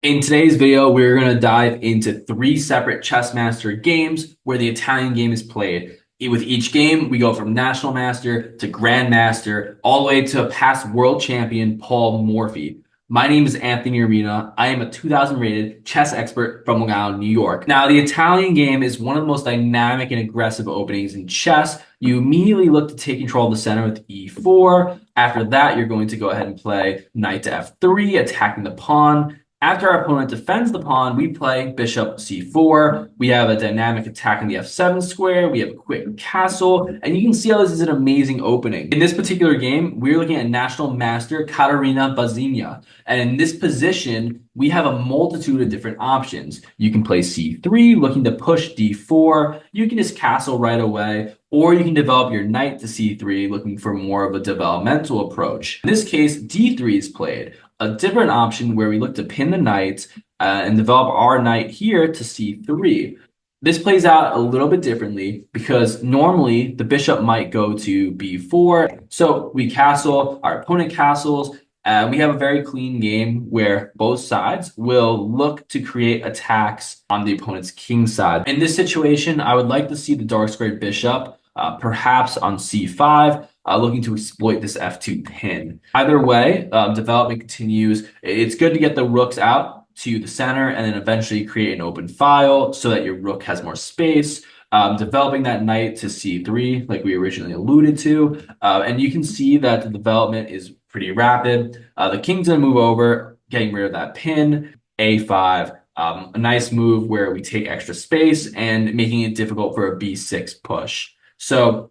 In today's video, we're going to dive into three separate chess master games where the Italian game is played. With each game, we go from national master to grandmaster, all the way to past world champion Paul Morphy. My name is Anthony Arena. I am a 2000 rated chess expert from Long Island, New York. Now, the Italian game is one of the most dynamic and aggressive openings in chess. You immediately look to take control of the center with e4. After that, you're going to go ahead and play knight to f3, attacking the pawn. After our opponent defends the pawn, we play bishop c4. We have a dynamic attack in the f7 square. We have a quick castle, and you can see how this is an amazing opening. In this particular game, we're looking at national master Caterina Bazzina. And in this position, we have a multitude of different options. You can play c3, looking to push d4. You can just castle right away, or you can develop your knight to c3, looking for more of a developmental approach. In this case, d3 is played, a different option where we look to pin the knight and develop our knight here to c3. This plays out a little bit differently because normally the bishop might go to b4. So we castle, our opponent castles, and we have a very clean game where both sides will look to create attacks on the opponent's king side. In this situation, I would like to see the dark squared bishop perhaps on c5, looking to exploit this f2 pin. Either way, development continues. It's good to get the rooks out to the center and then eventually create an open file so that your rook has more space. Developing that knight to c3, like we originally alluded to. And you can see that the development is pretty rapid. The king's going to move over, getting rid of that pin, a5. A nice move where we take extra space and making it difficult for a b6 push. So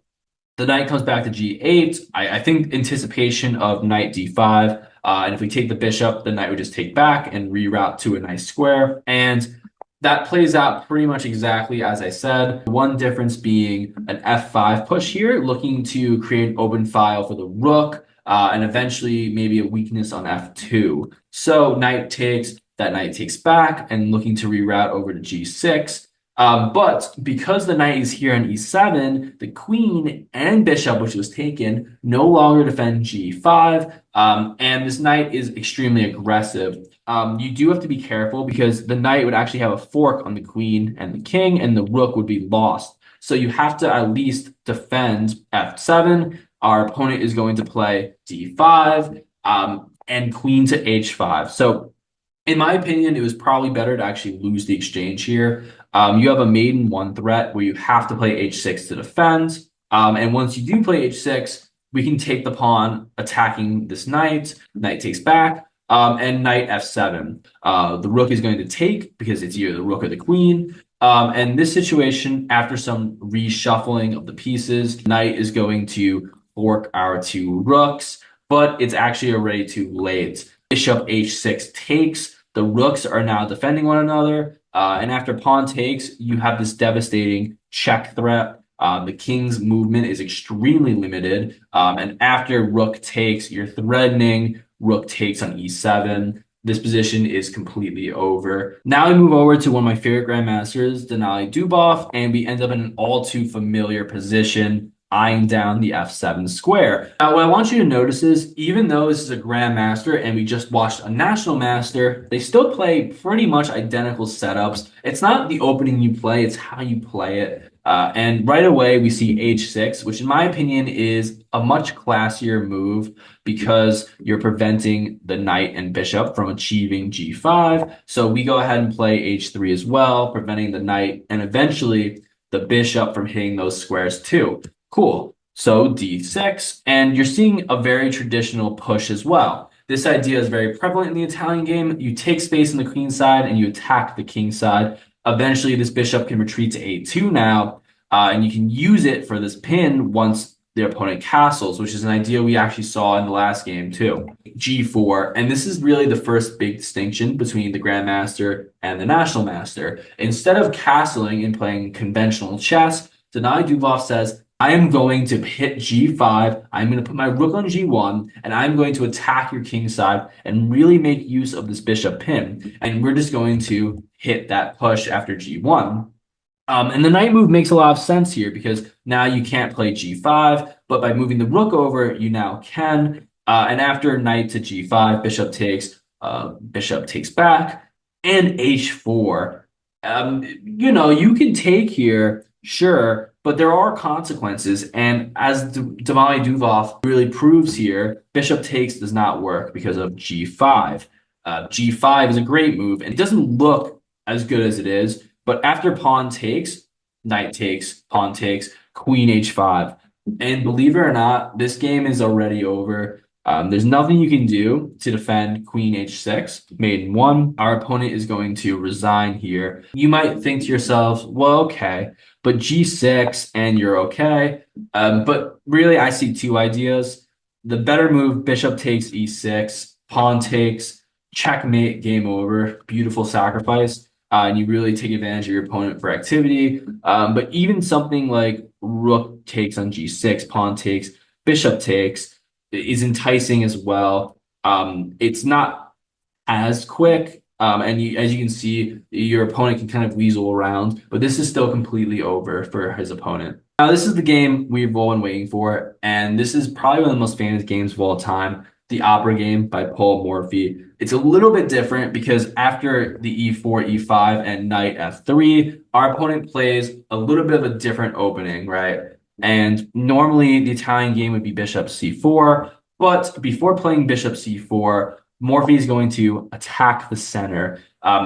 the knight comes back to g8. I think anticipation of knight d5. And if we take the bishop, the knight would just take back and reroute to a nice square. And that plays out pretty much exactly as I said. One difference being an f5 push here, looking to create an open file for the rook, and eventually maybe a weakness on f2. So knight takes, that knight takes back, and looking to reroute over to g6. But because the knight is here on e7, the queen and bishop, which was taken, no longer defend g5, and this knight is extremely aggressive. You do have to be careful because the knight would actually have a fork on the queen and the king, and the rook would be lost. So you have to at least defend f7. Our opponent is going to play d5, and queen to h5. So in my opinion, it was probably better to actually lose the exchange here. You have a maiden one threat where you have to play h6 to defend. And once you do play h6, we can take the pawn attacking this knight. Knight takes back, and knight f7. The rook is going to take because it's either the rook or the queen. And this situation, after some reshuffling of the pieces, knight is going to fork our two rooks, but it's actually already too late. Bishop h6 takes. The rooks are now defending one another. And after pawn takes, you have this devastating check threat. The king's movement is extremely limited. And after rook takes, you're threatening rook takes on e7. This position is completely over. Now we move over to one of my favorite grandmasters, Denali Dubov, and we end up in an all too familiar position, eyeing down the f7 square. Now, what I want you to notice is, even though this is a grandmaster and we just watched a national master, they still play pretty much identical setups. It's not the opening you play, it's how you play it. And right away, we see h6, which in my opinion is a much classier move because you're preventing the knight and bishop from achieving g5. So we go ahead and play h3 as well, preventing the knight and eventually the bishop from hitting those squares too. Cool. So d6, and you're seeing a very traditional push as well. This idea is very prevalent in the Italian game. You take space on the queen side and you attack the king side. Eventually, this bishop can retreat to a2 now, and you can use it for this pin once the opponent castles, which is an idea we actually saw in the last game too. g4, and this is really the first big distinction between the grandmaster and the national master. Instead of castling and playing conventional chess, Denali Dubov says, I am going to hit g5, I'm going to put my rook on g1, and I'm going to attack your king side and really make use of this bishop pin. And we're just going to hit that push after g1. And the knight move makes a lot of sense here because now you can't play g5, but by moving the rook over, you now can. And after knight to g5, bishop takes back. and h4. You can take here, sure, but there are consequences. And as Damali Duvall really proves here, bishop takes does not work because of g5. G5 is a great move, and it doesn't look as good as it is. But after pawn takes, knight takes, pawn takes, queen h5. And believe it or not, this game is already over. There's nothing you can do to defend queen h6, maiden one. Our opponent is going to resign here. You might think to yourself, well, okay, but g6 and you're okay. But really, I see two ideas. The better move, bishop takes e6, pawn takes, checkmate, game over, beautiful sacrifice. And you really take advantage of your opponent for activity. But even something like rook takes on g6, pawn takes, bishop takes is enticing as well. It's not as quick, and as you can see, your opponent can kind of weasel around, but this is still completely over for his opponent. Now, this is the game we've all been waiting for, and this is probably one of the most famous games of all time, the Opera Game by Paul Morphy. It's a little bit different because after the e4, e5, and knight f3, our opponent plays a little bit of a different opening, right? And normally the Italian game would be bishop c4, but before playing bishop c4, Morphy is going to attack the center.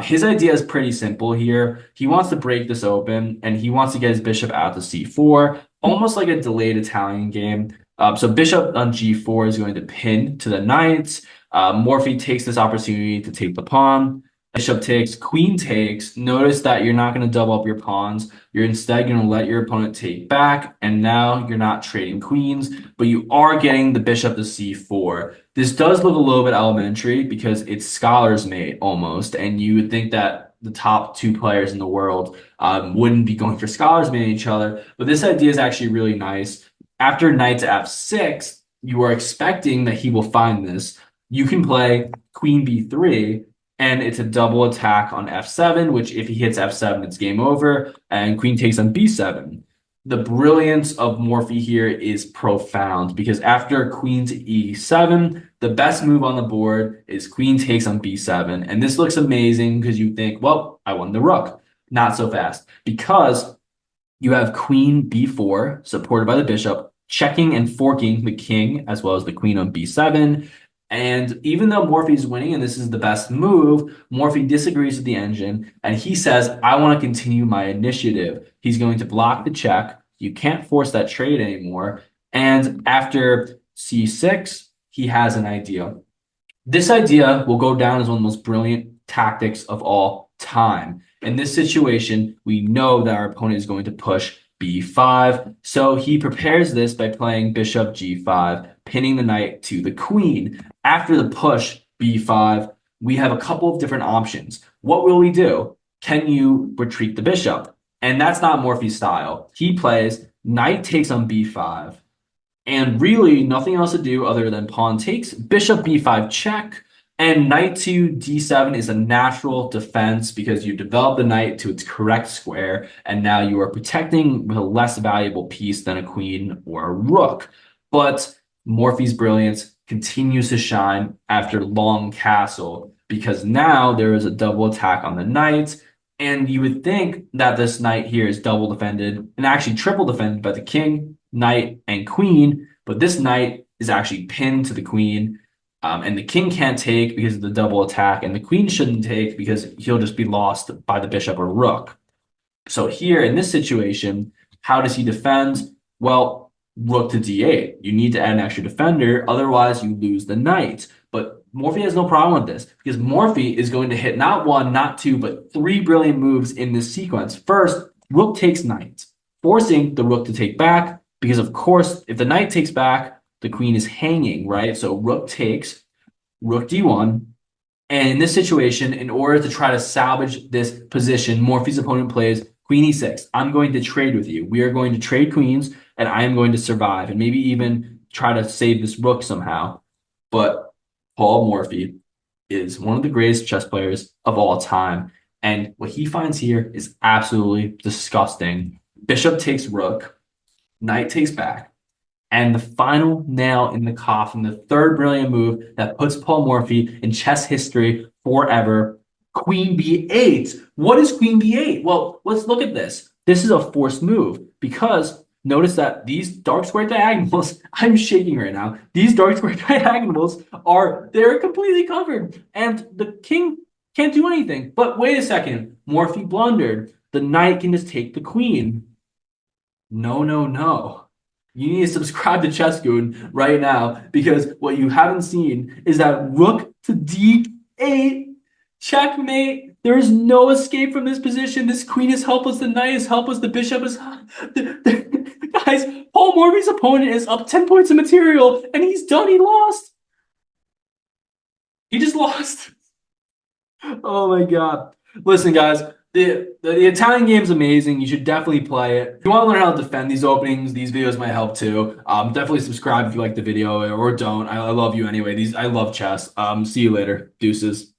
His idea is pretty simple here. He wants to break this open and he wants to get his bishop out to c4, almost like a delayed Italian game. So bishop on g4 is going to pin to the knight. Morphy takes this opportunity to take the pawn. Bishop takes, queen takes. Notice that you're not going to double up your pawns. You're instead going to let your opponent take back, and now you're not trading queens, but you are getting the bishop to c4. This does look a little bit elementary because it's scholar's mate almost, and you would think that the top two players in the world wouldn't be going for scholar's mate each other, but this idea is actually really nice. After knight to f6, you are expecting that he will find this. You can play queen b3, and it's a double attack on f7, which if he hits f7, it's game over, and queen takes on b7. The brilliance of Morphy here is profound because after queen to e7, the best move on the board is queen takes on b7. And this looks amazing because you think, well, I won the rook. Not so fast because you have queen b4 supported by the bishop, checking and forking the king as well as the queen on b7. And even though Morphy's winning and this is the best move, Morphy disagrees with the engine and he says, I want to continue my initiative. He's going to block the check. You can't force that trade anymore. And after c6, he has an idea. This idea will go down as one of the most brilliant tactics of all time. In this situation, we know that our opponent is going to push b5. So he prepares this by playing bishop g5, pinning the knight to the queen. After the push b5, we have a couple of different options. What will we do? Can you retreat the bishop? And that's not Morphy's style. He plays knight takes on b5, and really nothing else to do other than pawn takes, bishop b5 check, and knight to d7 is a natural defense because you develop the knight to its correct square, and now you are protecting with a less valuable piece than a queen or a rook. But Morphy's brilliance continues to shine after long castle because now there is a double attack on the knight, and you would think that this knight here is double defended and actually triple defended by the king, knight, and queen, but this knight is actually pinned to the queen. And the king can't take because of the double attack, and the queen shouldn't take because he'll just be lost by the bishop or rook. So here in this situation, how does he defend? Well, rook to d8. You need to add an extra defender, otherwise you lose the knight. But Morphy has no problem with this because Morphy is going to hit not one, not two, but three brilliant moves in this sequence. First, rook takes knight, forcing the rook to take back because, of course, if the knight takes back, the queen is hanging, right? So rook takes, rook d1. And in this situation, in order to try to salvage this position, Morphy's opponent plays queen e6. I'm going to trade with you. We are going to trade queens, and I am going to survive and maybe even try to save this rook somehow. But Paul Morphy is one of the greatest chess players of all time. And what he finds here is absolutely disgusting. Bishop takes rook, knight takes back. And the final nail in the coffin, the third brilliant move that puts Paul Morphy in chess history forever, Queen B8. What is Queen B8? Well, let's look at this. This is a forced move because notice that these dark square diagonals, I'm shaking right now. These dark square diagonals they're completely covered and the king can't do anything. But wait a second. Morphy blundered. The knight can just take the queen. No, no, no. You need to subscribe to Chess Goon right now because what you haven't seen is that rook to d8, checkmate. There is no escape from this position. This queen is helpless. The knight is helpless. The bishop is. Guys, Paul Morphy's opponent is up 10 points of material and he's done. He lost. He just lost. Oh my God. Listen, guys, the Italian game is amazing. You should definitely play it. If you want to learn how to defend these openings, these videos might help too. Definitely subscribe if you like the video or don't. I love you anyway. I love chess. See you later. Deuces.